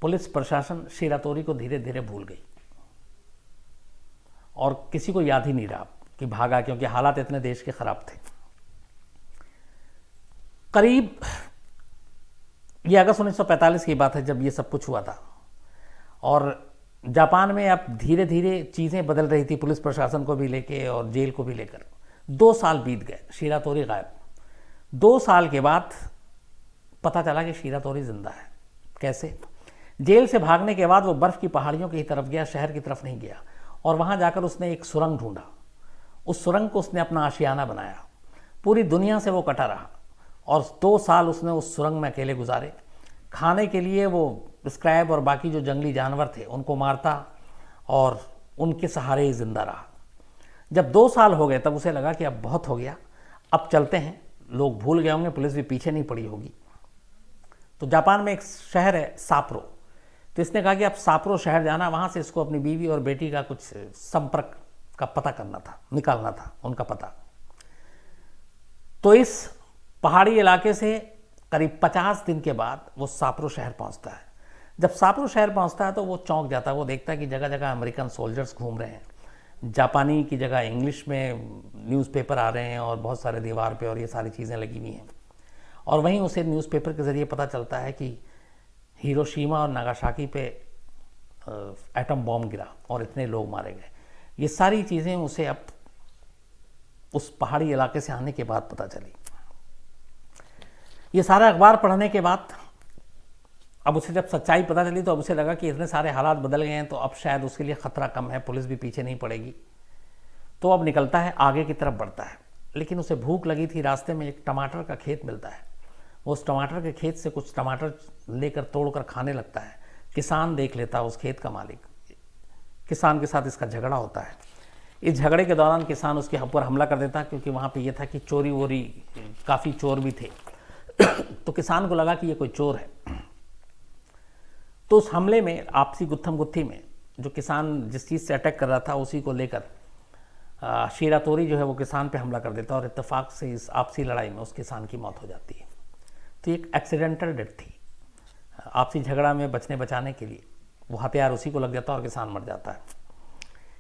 पुलिस प्रशासन शीरा तोरी को धीरे धीरे भूल गई और किसी को याद ही नहीं रहा कि भागा, क्योंकि हालात इतने देश के खराब थे। करीब ये अगस्त 1945 की बात है जब ये सब कुछ हुआ था, और जापान में अब धीरे धीरे चीज़ें बदल रही थी, पुलिस प्रशासन को भी लेके और जेल को भी लेकर। 2 साल बीत गए, शीरा तोरी गायब। 2 साल के बाद पता चला कि शीरा तोरी जिंदा है। कैसे? जेल से भागने के बाद वो बर्फ़ की पहाड़ियों की तरफ गया, शहर की तरफ नहीं गया, और वहाँ जाकर उसने एक सुरंग ढूंढा। उस सुरंग को उसने अपना आशियाना बनाया। पूरी दुनिया से वो कटा रहा और 2 साल उसने उस सुरंग में अकेले गुजारे। खाने के लिए वो स्क्रैब और बाकी जो जंगली जानवर थे उनको मारता और उनके सहारे ही जिंदा रहा। जब 2 साल हो गए तब उसे लगा कि अब बहुत हो गया, अब चलते हैं। लोग भूल गए होंगे, पुलिस भी पीछे नहीं पड़ी होगी। तो जापान में एक शहर है साप्रो, तो इसने कहा कि अब साप्रो शहर जाना, वहाँ से इसको अपनी बीवी और बेटी का कुछ संपर्क का पता करना था, निकालना था उनका पता। तो इस पहाड़ी इलाके से करीब 50 दिन के बाद वो साप्रो शहर पहुंचता है। जब साप्रो शहर पहुंचता है तो वो चौंक जाता है। वो देखता है कि जगह जगह अमेरिकन सोल्जर्स घूम रहे हैं, जापानी की जगह इंग्लिश में न्यूज़पेपर आ रहे हैं और बहुत सारे दीवार पे और ये सारी चीज़ें लगी हुई हैं। और वहीं उसे न्यूज़पेपर के ज़रिए पता चलता है कि हिरोशिमा और नागासाकी पे एटम बॉम्ब गिरा और इतने लोग मारे गए। ये सारी चीज़ें उसे अब उस पहाड़ी इलाके से आने के बाद पता चली। ये सारा अखबार पढ़ने के बाद अब उसे जब सच्चाई पता चली तो अब उसे लगा कि इतने सारे हालात बदल गए हैं तो अब शायद उसके लिए ख़तरा कम है, पुलिस भी पीछे नहीं पड़ेगी। तो अब निकलता है, आगे की तरफ बढ़ता है। लेकिन उसे भूख लगी थी, रास्ते में एक टमाटर का खेत मिलता है। वो उस टमाटर के खेत से कुछ टमाटर लेकर तोड़कर खाने लगता है। किसान देख लेता है, उस खेत का मालिक। किसान के साथ इसका झगड़ा होता है। इस झगड़े के दौरान किसान उसके ऊपर हमला कर देता है, क्योंकि वहाँ पे ये था कि चोरी वोरी, काफ़ी चोर भी थे। तो किसान को लगा कि ये कोई चोर है। तो उस हमले में, आपसी गुत्थम गुत्थी में, जो किसान जिस चीज़ से अटैक कर रहा था उसी को लेकर शीरा तोरी जो है वो किसान पे हमला कर देता है और इत्तेफाक से इस आपसी लड़ाई में उस किसान की मौत हो जाती है। तो एक एक्सीडेंटल डेथ थी। आपसी झगड़ा में बचने बचाने के लिए वो हथियार उसी को लग जाता है और किसान मर जाता है।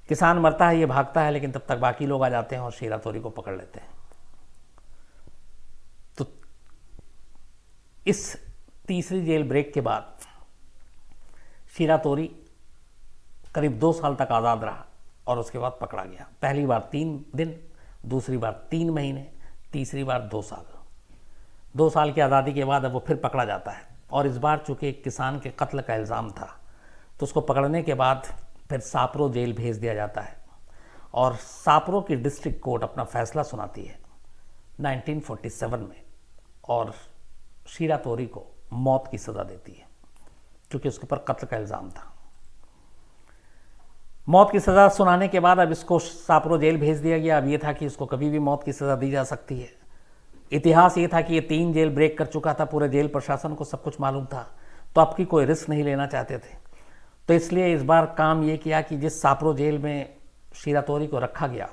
किसान मरता है, ये भागता है, लेकिन तब तक बाकी लोग आ जाते हैं और शीरा तोरी को पकड़ लेते हैं। तो इस तीसरी जेल ब्रेक के बाद शीरा तोरी करीब 2 साल तक आज़ाद रहा और उसके बाद पकड़ा गया। पहली बार 3 दिन, दूसरी बार 3 महीने, तीसरी बार 2 साल। 2 साल की आज़ादी के बाद अब वो फिर पकड़ा जाता है और इस बार चूँकि एक किसान के कत्ल का इल्ज़ाम था तो उसको पकड़ने के बाद फिर सापरो जेल भेज दिया जाता है और सापरो की डिस्ट्रिक्ट कोर्ट अपना फैसला सुनाती है 1947 में और शीरा तोरी को मौत की सज़ा देती है, क्योंकि उसके ऊपर कत्ल का इल्ज़ाम था। मौत की सज़ा सुनाने के बाद अब इसको सापरो जेल भेज दिया गया। अब ये था कि इसको कभी भी मौत की सज़ा दी जा सकती है। इतिहास ये था कि ये 3 जेल ब्रेक कर चुका था, पूरे जेल प्रशासन को सब कुछ मालूम था, तो अब की कोई रिस्क नहीं लेना चाहते थे। तो इसलिए इस बार काम ये किया कि जिस सापरो जेल में शीरा तोरी को रखा गया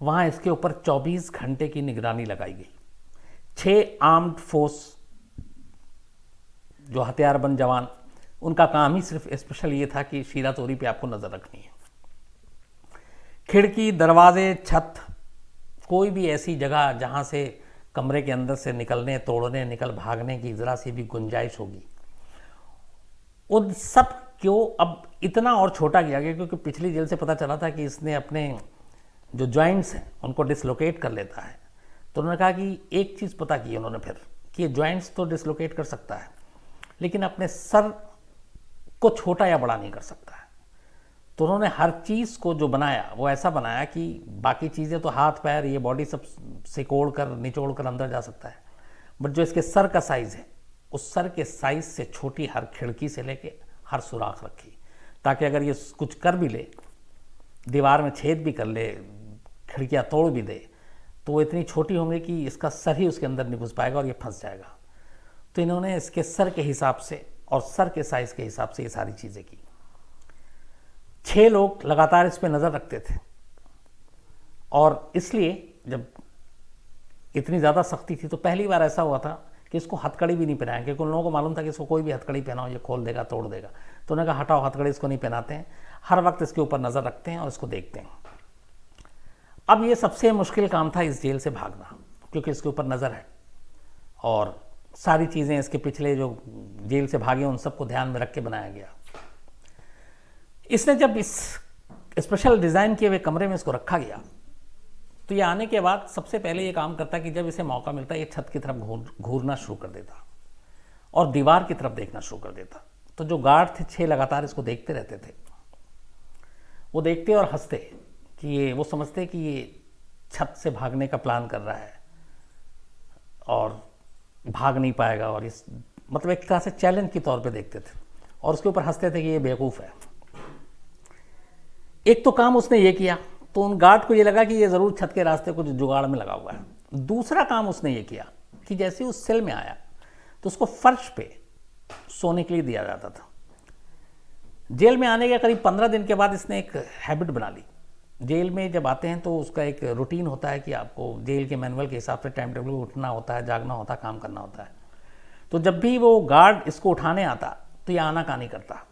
वहाँ इसके ऊपर 24 घंटे की निगरानी लगाई गई। 6 आर्म्ड फोर्स जो हथियारबंद जवान, उनका काम ही सिर्फ स्पेशल ये था कि शीरा तोरी पे आपको नज़र रखनी है। खिड़की, दरवाजे, छत, कोई भी ऐसी जगह जहाँ से कमरे के अंदर से निकलने, तोड़ने, निकल भागने की ज़रा सी भी गुंजाइश होगी, उन सब क्यों अब इतना और छोटा किया गया, क्योंकि पिछली जेल से पता चला था कि इसने अपने जो जॉइंट्स हैं उनको डिसलोकेट कर लेता है। तो उन्होंने कहा कि एक चीज़ पता की उन्होंने फिर कि ये जॉइंट्स तो डिसलोकेट कर सकता है लेकिन अपने सर को छोटा या बड़ा नहीं कर सकता है। तो उन्होंने हर चीज़ को जो बनाया वो ऐसा बनाया कि बाकी चीज़ें तो हाथ पैर, ये बॉडी सब सिकोड़ कर, निचोड़ कर अंदर जा सकता है, बट जो इसके सर का साइज़ है उस सर के साइज़ से छोटी हर खिड़की से लेके हर सुराख रखी, ताकि अगर ये कुछ कर भी ले, दीवार में छेद भी कर ले, खिड़कियाँ तोड़ भी दे, तो वो इतनी छोटी होंगी कि इसका सर ही उसके अंदर नहीं घुस पाएगा और ये फंस जाएगा। तो इन्होंने इसके सर के हिसाब से और सर के साइज़ के हिसाब से ये सारी चीज़ें की। 6 लोग लगातार इस पर नज़र रखते थे और इसलिए जब इतनी ज़्यादा सख्ती थी तो पहली बार ऐसा हुआ था कि इसको हथकड़ी भी नहीं पहनाया, क्योंकि उन लोगों को मालूम था कि इसको कोई भी हथकड़ी पहनाओ ये खोल देगा, तोड़ देगा। तो उन्होंने कहा हटाओ, हथकड़ी इसको नहीं पहनाते हैं, हर वक्त इसके ऊपर नज़र रखते हैं और इसको देखते हैं। अब ये सबसे मुश्किल काम था इस जेल से भागना, क्योंकि इसके ऊपर नज़र है और सारी चीज़ें इसके पिछले जो जेल से भागे उन सबको ध्यान में रख के बनाया गया। इसने जब इस स्पेशल डिज़ाइन किए हुए कमरे में इसको रखा गया तो ये आने के बाद सबसे पहले ये काम करता कि जब इसे मौका मिलता ये छत की तरफ घूरना शुरू कर देता और दीवार की तरफ देखना शुरू कर देता। तो जो गार्ड थे 6 लगातार इसको देखते रहते थे। वो देखते और हंसते कि ये, वो समझते कि ये छत से भागने का प्लान कर रहा है और भाग नहीं पाएगा, और इस मतलब एक तरह से चैलेंज के तौर पे देखते थे और उसके ऊपर हंसते थे कि ये बेवकूफ़ है। एक तो काम उसने ये किया तो उन गार्ड को ये लगा कि ये ज़रूर छत के रास्ते कुछ जुगाड़ में लगा हुआ है। दूसरा काम उसने ये किया कि जैसे उस सेल में आया तो उसको फर्श पे सोने के लिए दिया जाता था। जेल में आने के करीब 15 दिन के बाद इसने एक हैबिट बना ली। जेल में जब आते हैं तो उसका एक रूटीन होता है कि आपको जेल के मैनुअल के हिसाब से टाइम टेबल उठना होता है, जागना होता है, काम करना होता है। तो जब भी वो गार्ड इसको उठाने आता तो ये आनाकानी करता।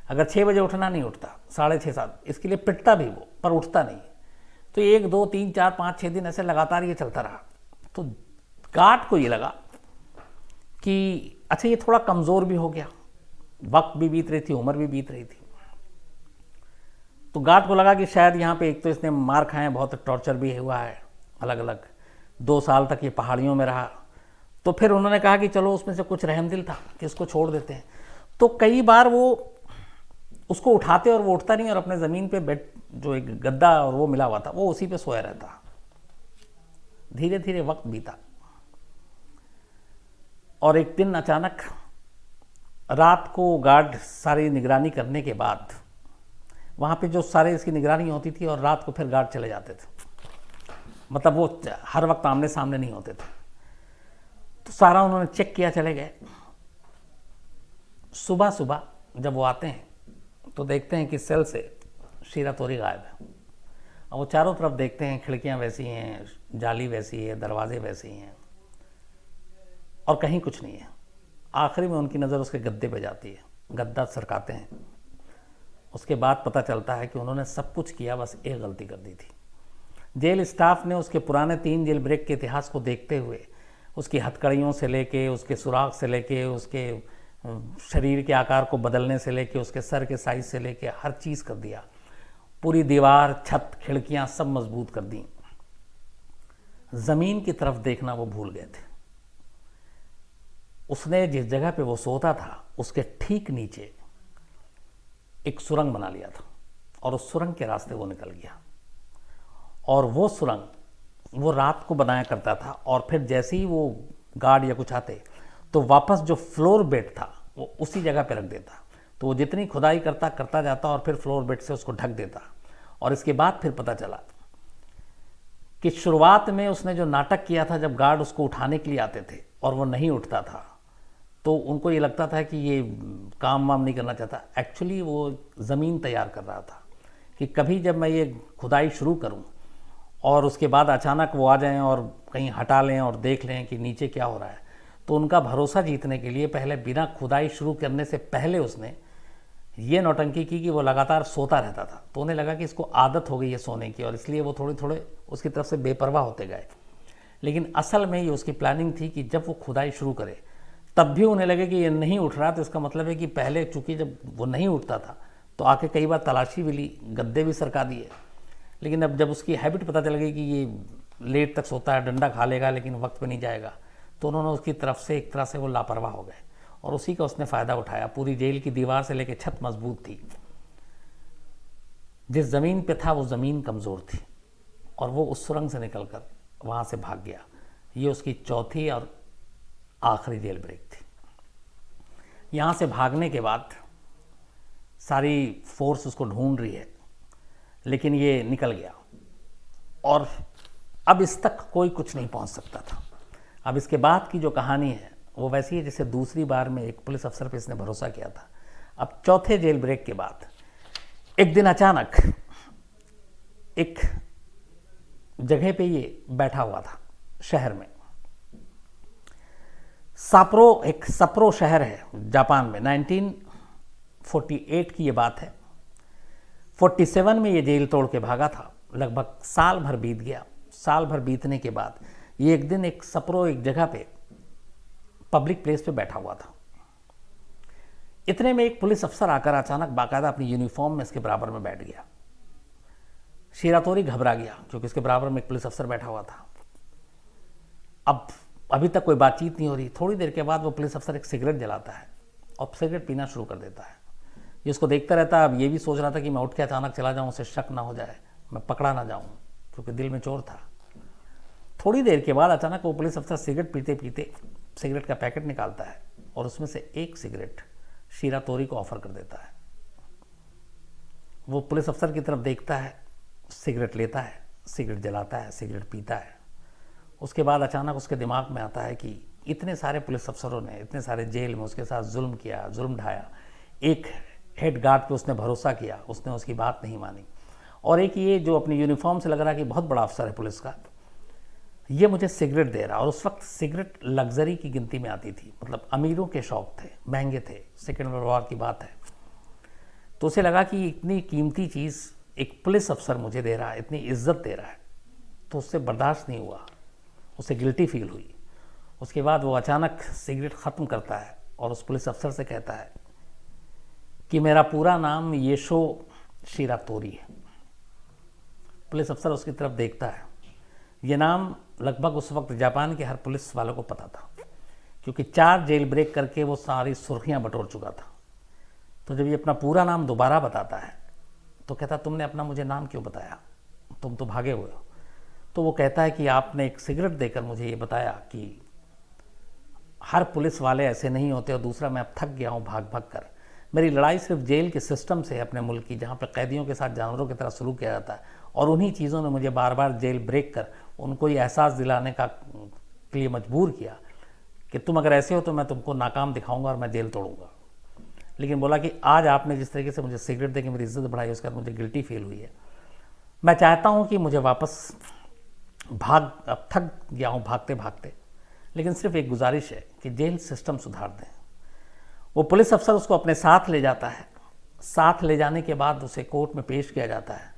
अगर 6 बजे उठना, नहीं उठता, 6:30 7, इसके लिए पिटता भी वो, पर उठता नहीं। तो 1 2 3 4 5 6 दिन ऐसे लगातार ये चलता रहा। तो गार्ड को ये लगा कि अच्छा, ये थोड़ा कमज़ोर भी हो गया, वक्त भी बीत रही थी, उम्र भी बीत रही थी, तो गार्ड को लगा कि शायद यहाँ पे एक तो इसने मार खाए हैं, बहुत टॉर्चर भी हुआ है अलग अलग, 2 साल तक ये पहाड़ियों में रहा, तो फिर उन्होंने कहा कि चलो उसमें से कुछ रहमदिल था कि इसको छोड़ देते हैं। तो कई बार वो उसको उठाते और वो उठता नहीं, और अपने ज़मीन पे बेड जो एक गद्दा और वो मिला हुआ था वो उसी पे सोया रहता। धीरे धीरे वक्त बीता और एक दिन अचानक रात को गार्ड सारी निगरानी करने के बाद, वहाँ पे जो सारे इसकी निगरानी होती थी और रात को फिर गार्ड चले जाते थे, मतलब वो हर वक्त आमने सामने नहीं होते थे, तो सारा उन्होंने चेक किया, चले गए। सुबह सुबह जब वो आते हैं तो देखते हैं कि सेल से शीरा तोरी गायब है, और वो चारों तरफ देखते हैं, खिड़कियाँ वैसी हैं, जाली वैसी है, दरवाजे वैसे ही हैं, और कहीं कुछ नहीं है। आखिरी में उनकी नज़र उसके गद्दे पे जाती है, गद्दा सरकाते हैं। उसके बाद पता चलता है कि उन्होंने सब कुछ किया, बस एक गलती कर दी थी। जेल स्टाफ ने उसके पुराने 3 जेल ब्रेक के इतिहास को देखते हुए उसकी हथकड़ियों से लेके, उसके सुराख से लेके, उसके शरीर के आकार को बदलने से लेके, उसके सर के साइज से लेके हर चीज़ कर दिया। पूरी दीवार, छत, खिड़कियां सब मजबूत कर दी। ज़मीन की तरफ देखना वो भूल गए थे। उसने जिस जगह पे वो सोता था उसके ठीक नीचे एक सुरंग बना लिया था, और उस सुरंग के रास्ते वो निकल गया। और वो सुरंग वो रात को बनाया करता था, और फिर जैसे ही वो गार्ड या कुछ आते तो वापस जो फ्लोर बेड था वो उसी जगह पे रख देता। तो वो जितनी खुदाई करता जाता और फिर फ्लोर बेड से उसको ढक देता। और इसके बाद फिर पता चला कि शुरुआत में उसने जो नाटक किया था, जब गार्ड उसको उठाने के लिए आते थे और वो नहीं उठता था, तो उनको ये लगता था कि ये काम वाम नहीं करना चाहता। एक्चुअली वो ज़मीन तैयार कर रहा था कि कभी जब मैं ये खुदाई शुरू करूं और उसके बाद अचानक वो आ जाएं और कहीं हटा लें और देख लें कि नीचे क्या हो रहा है, तो उनका भरोसा जीतने के लिए पहले बिना खुदाई शुरू करने से पहले उसने ये नौटंकी की कि वो लगातार सोता रहता था। तो उन्हें लगा कि इसको आदत हो गई है सोने की, और इसलिए वो थोड़े थोड़े उसकी तरफ से बेपरवाह होते गए। लेकिन असल में ये उसकी प्लानिंग थी कि जब वो खुदाई शुरू करे तब भी उन्हें लगे कि ये नहीं उठ रहा, तो इसका मतलब है कि पहले चूंकि जब वो नहीं उठता था तो आके कई बार तलाशी भी ली, गद्दे भी सरका दिए। लेकिन अब जब उसकी हैबिट पता चल गई कि ये लेट तक सोता है, डंडा खा लेगा लेकिन वक्त पे नहीं जाएगा, तो उन्होंने उसकी तरफ से एक तरह से वो लापरवाह हो गए, और उसी का उसने फ़ायदा उठाया। पूरी जेल की दीवार से लेकर छत मजबूत थी, जिस ज़मीन पे था वो ज़मीन कमज़ोर थी, और वो उस सुरंग से निकलकर वहाँ से भाग गया। ये उसकी चौथी और आखिरी जेल ब्रेक थी। यहाँ से भागने के बाद सारी फोर्स उसको ढूंढ रही है, लेकिन ये निकल गया, और अब इस तक कोई कुछ नहीं पहुँच सकता था। अब इसके बाद की जो कहानी है वो वैसी है जैसे दूसरी बार में एक पुलिस अफसर पे इसने भरोसा किया था। अब चौथे जेल ब्रेक के बाद एक दिन अचानक एक जगह पे ये बैठा हुआ था शहर में। साप्रो, एक सप्रो शहर है जापान में, 1948 की ये बात है। 47 में ये जेल तोड़ के भागा था। लगभग साल भर बीत गया। साल भर बीतने के बाद ये एक दिन एक सप्रो एक जगह पे पब्लिक प्लेस पे बैठा हुआ था। इतने में एक पुलिस अफसर आकर अचानक बाकायदा अपनी यूनिफॉर्म में इसके बराबर में बैठ गया। शीरातोरी घबरा गया क्योंकि इसके बराबर में एक पुलिस अफसर बैठा हुआ था। अब अभी तक कोई बातचीत नहीं हो रही। थोड़ी देर के बाद वो पुलिस अफसर एक सिगरेट जलाता है और सिगरेट पीना शुरू कर देता है। ये उसको देखता रहता है। अब ये भी सोच रहा था कि मैं उठ के अचानक चला जाऊँ, उसे शक ना हो जाए, मैं पकड़ा ना जाऊँ, क्योंकि दिल में चोर था। थोड़ी देर के बाद अचानक वो पुलिस अफसर सिगरेट पीते पीते सिगरेट का पैकेट निकालता है और उसमें से एक सिगरेट शीरातोरी को ऑफर कर देता है। वो पुलिस अफसर की तरफ देखता है, सिगरेट लेता है, सिगरेट जलाता है, सिगरेट पीता है। उसके बाद अचानक उसके दिमाग में आता है कि इतने सारे पुलिस अफसरों ने इतने सारे जेल में उसके साथ जुल्म किया, जुल्म ढाया। एक हेड गार्ड पे उसने भरोसा किया, उसने उसकी बात नहीं मानी, और एक ये जो अपनी यूनिफॉर्म से लग रहा है कि बहुत बड़ा अफसर है पुलिस का, ये मुझे सिगरेट दे रहा। और उस वक्त सिगरेट लग्जरी की गिनती में आती थी, मतलब अमीरों के शौक थे, महंगे थे, सेकेंड वर्ल्ड वॉर की बात है। तो उसे लगा कि इतनी कीमती चीज़ एक पुलिस अफसर मुझे दे रहा है, इतनी इज्जत दे रहा है, तो उससे बर्दाश्त नहीं हुआ, उसे गिल्टी फील हुई। उसके बाद वो अचानक सिगरेट ख़त्म करता है और उस पुलिस अफसर से कहता है कि मेरा पूरा नाम येशो शिरातोरी है। पुलिस अफसर उसकी तरफ देखता है। ये नाम लगभग उस वक्त जापान के हर पुलिस वालों को पता था, क्योंकि 4 जेल ब्रेक करके वो सारी सुर्खियां बटोर चुका था। तो जब ये अपना पूरा नाम दोबारा बताता है तो कहता, तुमने अपना मुझे नाम क्यों बताया, तुम तो भागे हुए हो। तो वो कहता है कि आपने एक सिगरेट देकर मुझे ये बताया कि हर पुलिस वाले ऐसे नहीं होते, और दूसरा मैं अब थक गया हूँ भाग भाग कर। मेरी लड़ाई सिर्फ जेल के सिस्टम से है अपने मुल्क की, जहाँ पे कैदियों के साथ जानवरों की तरह सलूक किया जाता है, और उन्हीं चीज़ों ने मुझे बार बार जेल ब्रेक कर उनको ये एहसास दिलाने के लिए मजबूर किया कि तुम अगर ऐसे हो तो मैं तुमको नाकाम दिखाऊंगा और मैं जेल तोड़ूंगा। लेकिन बोला कि आज आपने जिस तरीके से मुझे सिगरेट दे के मेरी इज्जत बढ़ाई, उसके बाद मुझे गिल्टी फील हुई है। मैं चाहता हूँ कि मुझे वापस अब थक गया हूँ भागते भागते, लेकिन सिर्फ एक गुजारिश है कि जेल सिस्टम सुधार दें। वो पुलिस अफसर उसको अपने साथ ले जाता है। साथ ले जाने के बाद उसे कोर्ट में पेश किया जाता है।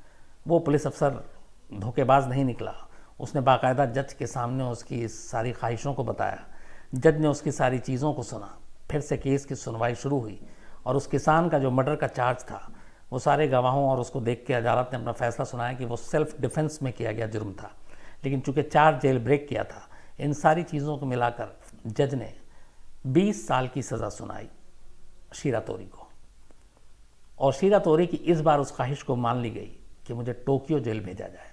वो पुलिस अफसर धोखेबाज नहीं निकला। उसने बाकायदा जज के सामने उसकी सारी ख्वाहिशों को बताया। जज ने उसकी सारी चीज़ों को सुना। फिर से केस की सुनवाई शुरू हुई, और उस किसान का जो मर्डर का चार्ज था, वो सारे गवाहों और उसको देख के अदालत ने अपना फैसला सुनाया कि वो सेल्फ डिफेंस में किया गया जुर्म था। लेकिन चूंकि 4 जेल ब्रेक किया था, इन सारी चीज़ों को मिलाकर जज ने 20 साल की सज़ा सुनाई शिरातोरी को। और शिरातोरी की इस बार उस ख्वाहिश को मान ली गई कि मुझे टोक्यो जेल भेजा जाए।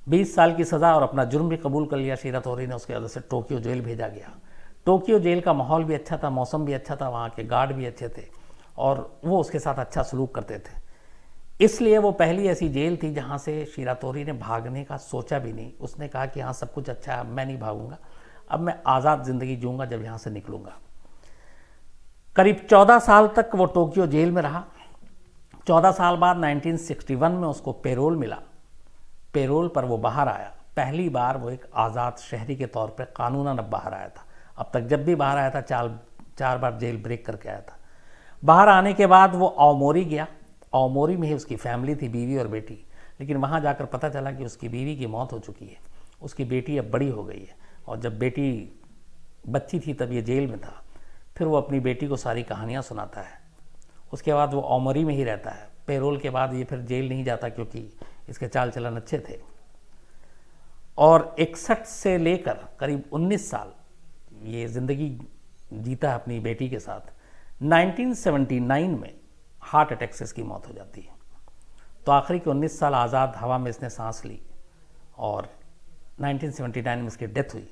20 साल की सज़ा और अपना जुर्म भी कबूल कर लिया शिरातोरी ने। उसके वजह से टोक्यो जेल भेजा गया। टोक्यो जेल का माहौल भी अच्छा था, मौसम भी अच्छा था, वहाँ के गार्ड भी अच्छे थे, और वो उसके साथ अच्छा सलूक करते थे। इसलिए वो पहली ऐसी जेल थी जहाँ से शिरातोरी ने भागने का सोचा भी नहीं। उसने कहा कि हाँ, सब कुछ अच्छा है, अब मैं नहीं भागूंगा, अब मैं आज़ाद ज़िंदगी जीऊँगा जब यहाँ से निकलूँगा। करीब 14 साल तक वो टोक्यो जेल में रहा। 14 साल बाद 1961 में उसको पेरोल मिला। पेरोल पर वो बाहर आया। पहली बार वो एक आज़ाद शहरी के तौर पर कानूनन अब बाहर आया था। अब तक जब भी बाहर आया था 4 बार जेल ब्रेक करके आया था। बाहर आने के बाद वो अओमोरी गया। अओमोरी में ही उसकी फैमिली थी, बीवी और बेटी। लेकिन वहाँ जाकर पता चला कि उसकी बीवी की मौत हो चुकी है। उसकी बेटी अब बड़ी हो गई है, और जब बेटी बच्ची थी तब ये जेल में था। फिर वो अपनी बेटी को सारी कहानियाँ सुनाता है। उसके बाद वो अओमोरी में ही रहता है। पेरोल के बाद ये फिर जेल नहीं जाता, क्योंकि इसके चाल चलन अच्छे थे। और 61 से लेकर करीब 19 साल ये ज़िंदगी जीता है अपनी बेटी के साथ। 1979 में हार्ट अटैक से इसकी मौत हो जाती है। तो आखिरी के 19 साल आज़ाद हवा में इसने सांस ली, और 1979 में इसकी डेथ हुई।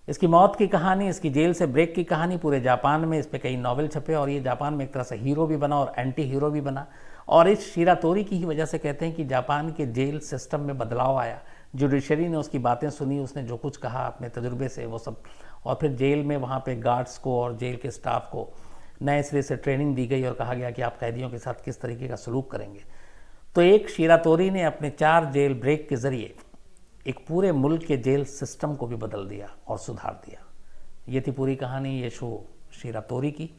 इसकी मौत की कहानी, इसकी जेल से ब्रेक की कहानी पूरे जापान में, इस पर कई नॉवेल छपे, और ये जापान में एक तरह से हीरो भी बना और एंटी हीरो भी बना। और इस शिरातोरी की ही वजह से कहते हैं कि जापान के जेल सिस्टम में बदलाव आया। जुडिशरी ने उसकी बातें सुनी, उसने जो कुछ कहा अपने तजुर्बे से वो सब, और फिर जेल में वहाँ पे गार्ड्स को और जेल के स्टाफ को नए सिरे से ट्रेनिंग दी गई, और कहा गया कि आप कैदियों के साथ किस तरीके का सलूक करेंगे। तो एक शिरातोरी ने अपने 4 जेल ब्रेक के ज़रिए एक पूरे मुल्क के जेल सिस्टम को भी बदल दिया और सुधार दिया। ये थी पूरी कहानी येशो शिरातोरी की।